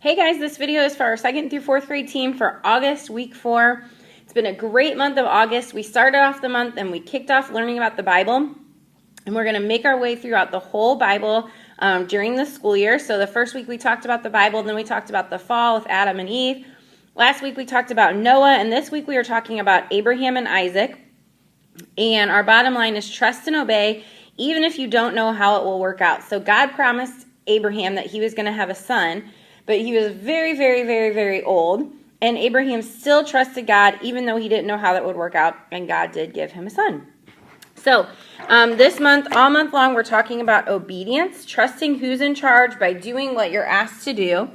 Hey guys, this video is for our 2nd through 4th grade team for August, week 4. It's been a great month of August. We started off the month and we kicked off learning about the Bible. And we're going to make our way throughout the whole Bible during the school year. So the first week we talked about the Bible, then we talked about the fall with Adam and Eve. Last week we talked about Noah, and this week we are talking about Abraham and Isaac. And our bottom line is trust and obey, even if you don't know how it will work out. So God promised Abraham that he was going to have a son, but he was very, very, very, very old. And Abraham still trusted God, even though he didn't know how that would work out. And God did give him a son. So this month, all month long, we're talking about obedience, trusting who's in charge by doing what you're asked to do.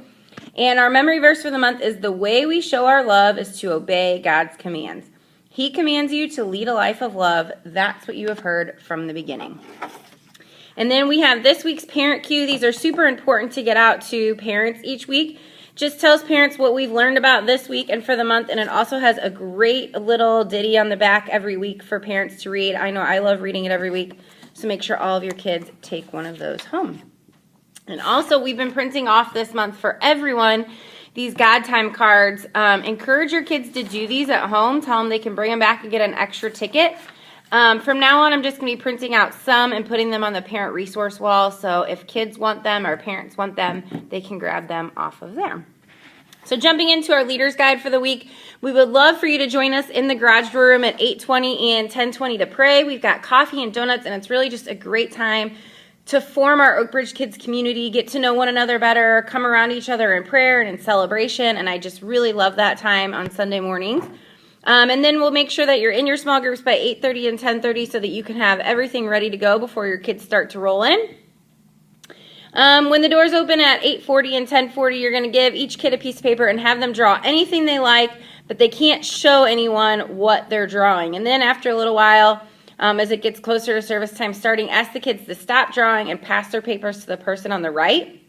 And our memory verse for the month is the way we show our love is to obey God's commands. He commands you to lead a life of love. That's what you have heard from the beginning. And then we have this week's parent cue. These are super important to get out to parents each week. Just tells parents what we've learned about this week and for the month. And it also has a great little ditty on the back every week for parents to read. I know I love reading it every week. So make sure all of your kids take one of those home. And also we've been printing off this month for everyone these God time cards. Encourage your kids to do these at home. Tell them they can bring them back and get an extra ticket. From now on, I'm just going to be printing out some and putting them on the parent resource wall. So if kids want them or parents want them, they can grab them off of there. So jumping into our leader's guide for the week, we would love for you to join us in the garage door room at 8:20 and 10:20 to pray. We've got coffee and donuts, and it's really just a great time to form our Oak Ridge Kids community, get to know one another better, come around each other in prayer and in celebration, and I just really love that time on Sunday mornings. And then we'll make sure that you're in your small groups by 8:30 and 10:30 so that you can have everything ready to go before your kids start to roll in. When the doors open at 8:40 and 10:40, you're going to give each kid a piece of paper and have them draw anything they like, but they can't show anyone what they're drawing. And then after a little while, as it gets closer to service time starting, ask the kids to stop drawing and pass their papers to the person on the right.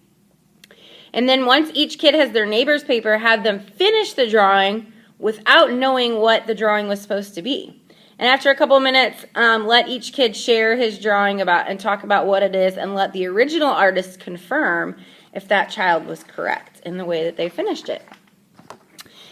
And then once each kid has their neighbor's paper, have them finish the drawing without knowing what the drawing was supposed to be. And after a couple of minutes, let each kid share his drawing about and talk about what it is, and let the original artist confirm if that child was correct in the way that they finished it.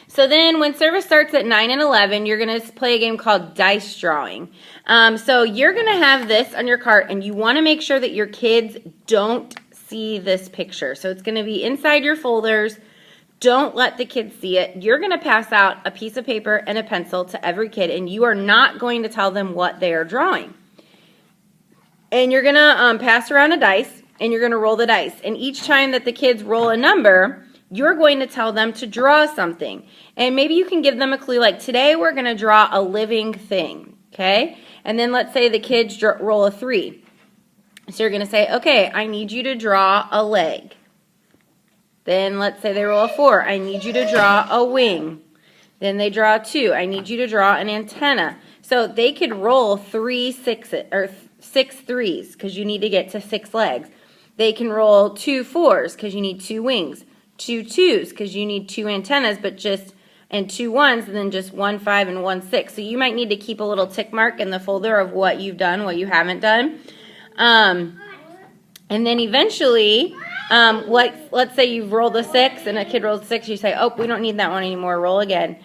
So then when service starts at 9 and 11, you're going to play a game called dice drawing. So you're going to have this on your cart, and you want to make sure that your kids don't see this picture. So it's going to be inside your folders. Don't let the kids see it. You're going to pass out a piece of paper and a pencil to every kid, and you are not going to tell them what they are drawing. And you're going to pass around a dice, and you're going to roll the dice. And each time that the kids roll a number, you're going to tell them to draw something. And maybe you can give them a clue, like today we're going to draw a living thing, okay? And then let's say the kids roll a 3. So you're going to say, okay, I need you to draw a leg. Then let's say they roll a 4. I need you to draw a wing. Then they draw a 2. I need you to draw an antenna. So they could roll 6 3s because you need to get to 6 legs. They can roll 2 4s because you need 2 wings. 2 2s because you need 2 antennas, and 2 1s, and then just 1 5 and 1 6. So you might need to keep a little tick mark in the folder of what you've done, what you haven't done. And then eventually, let's say you've rolled a 6 and a kid rolls a 6, you say, oh, we don't need that one anymore, roll again.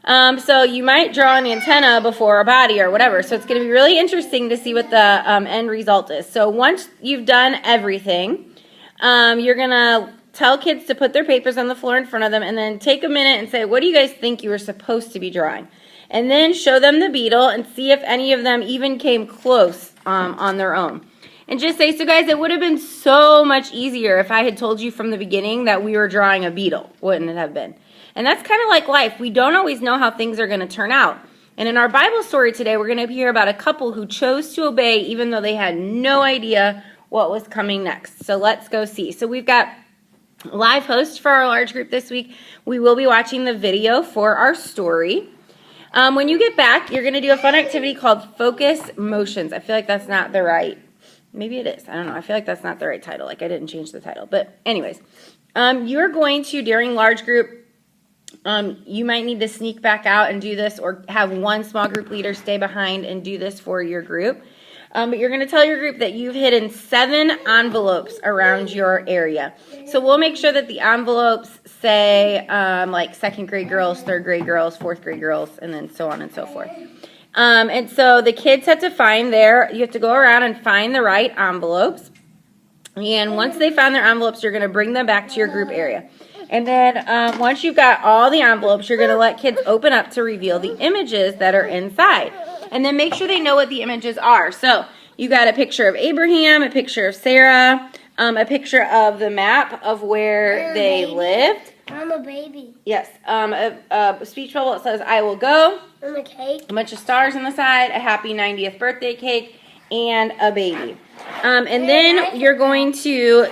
So you might draw an antenna before a body or whatever. So it's going to be really interesting to see what the end result is. So once you've done everything, you're going to tell kids to put their papers on the floor in front of them and then take a minute and say, what do you guys think you were supposed to be drawing? And then show them the beetle and see if any of them even came close on their own. And just say, so guys, it would have been so much easier if I had told you from the beginning that we were drawing a beetle, wouldn't it have been? And that's kind of like life. We don't always know how things are going to turn out. And in our Bible story today, we're going to hear about a couple who chose to obey even though they had no idea what was coming next. So let's go see. So we've got live host for our large group this week. We will be watching the video for our story. When you get back, you're going to do a fun activity called Focus Motions. I feel like that's not the right, maybe it is. I don't know. I feel like that's not the right title. Like I didn't change the title. But anyways, you're going to, during large group, you might need to sneak back out and do this, or have one small group leader stay behind and do this for your group. But you're going to tell your group that you've hidden 7 envelopes around your area. So we'll make sure that the envelopes say like 2nd grade girls, 3rd grade girls, 4th grade girls, and then so on and so forth. And so the kids have to you have to go around and find the right envelopes. And once they found their envelopes, you're going to bring them back to your group area. And then once you've got all the envelopes, you're going to let kids open up to reveal the images that are inside. And then make sure they know what the images are. So you got a picture of Abraham, a picture of Sarah, a picture of the map of where they lived. I'm a baby. Yes. A speech bubble that says, I will go. I'm a cake. A bunch of stars on the side, a happy 90th birthday cake, and a baby. And then you're going to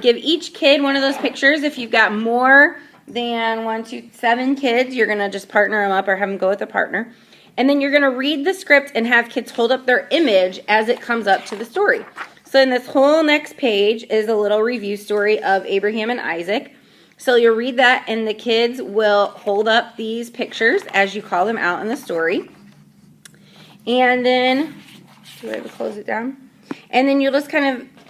give each kid one of those pictures. If you've got more than 7 kids, you're going to just partner them up or have them go with a partner. And then you're going to read the script and have kids hold up their image as it comes up to the story. So in this whole next page is a little review story of Abraham and Isaac. So you'll read that, and the kids will hold up these pictures as you call them out in the story. And then, do I have to close it down? And then you'll just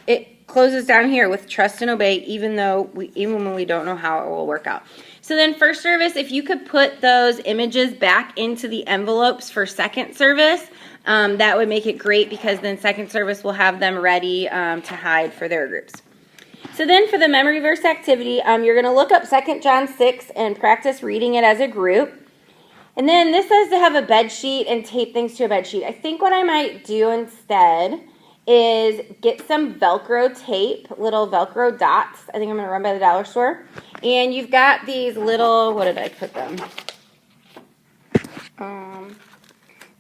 it closes down here with trust and obey, even when we don't know how it will work out. So then first service, if you could put those images back into the envelopes for second service, that would make it great, because then second service will have them ready to hide for their groups. So then for the memory verse activity, you're going to look up 2 John 6 and practice reading it as a group. And then this says to have a bed sheet and tape things to a bed sheet. I think what I might do instead is get some Velcro tape, little Velcro dots. I think I'm going to run by the dollar store. And you've got these little, what did I put them?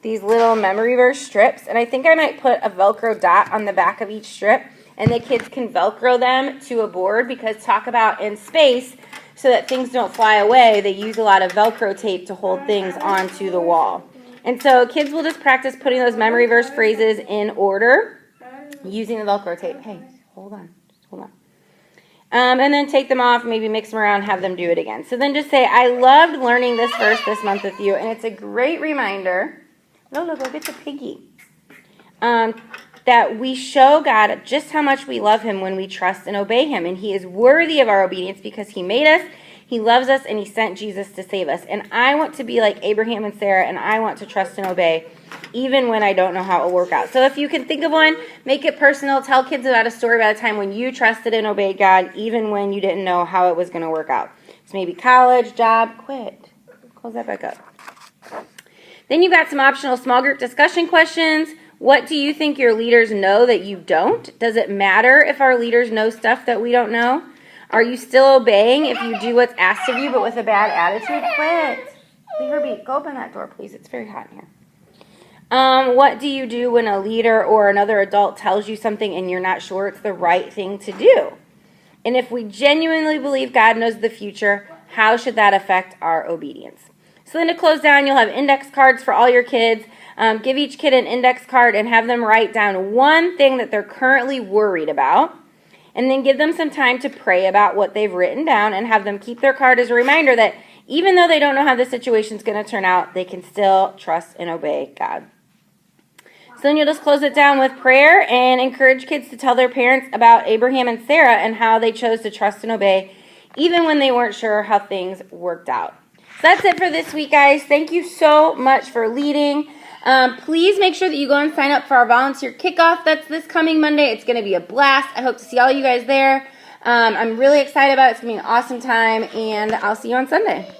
These little memory verse strips. And I think I might put a Velcro dot on the back of each strip. And the kids can Velcro them to a board, because talk about in space, so that things don't fly away, they use a lot of Velcro tape to hold things onto the wall. And so kids will just practice putting those memory verse phrases in order using the Velcro tape. Hey, hold on. Just hold on. And then take them off, maybe mix them around, have them do it again. So then just say, I loved learning this verse this month with you, and it's a great reminder. Lola, go get the piggy. That we show God just how much we love him when we trust and obey him. And he is worthy of our obedience because he made us, he loves us, and he sent Jesus to save us. And I want to be like Abraham and Sarah, and I want to trust and obey even when I don't know how it will work out. So if you can think of one, make it personal. Tell kids about a story about a time when you trusted and obeyed God even when you didn't know how it was going to work out. So maybe college, job, quit. Close that back up. Then you've got some optional small group discussion questions. What do you think your leaders know that you don't? Does it matter if our leaders know stuff that we don't know? Are you still obeying if you do what's asked of you but with a bad attitude? Quit. Leave her be. Go open that door, please. It's very hot in here. What do you do when a leader or another adult tells you something and you're not sure it's the right thing to do? And if we genuinely believe God knows the future, how should that affect our obedience? So then to close down, you'll have index cards for all your kids. Give each kid an index card and have them write down one thing that they're currently worried about. And then give them some time to pray about what they've written down and have them keep their card as a reminder that even though they don't know how the situation's going to turn out, they can still trust and obey God. So then you'll just close it down with prayer and encourage kids to tell their parents about Abraham and Sarah and how they chose to trust and obey even when they weren't sure how things worked out. So that's it for this week, guys. Thank you so much for leading. Please make sure that you go and sign up for our volunteer kickoff. That's this coming Monday. It's going to be a blast. I hope to see all you guys there. I'm really excited about it. It's going to be an awesome time, and I'll see you on Sunday.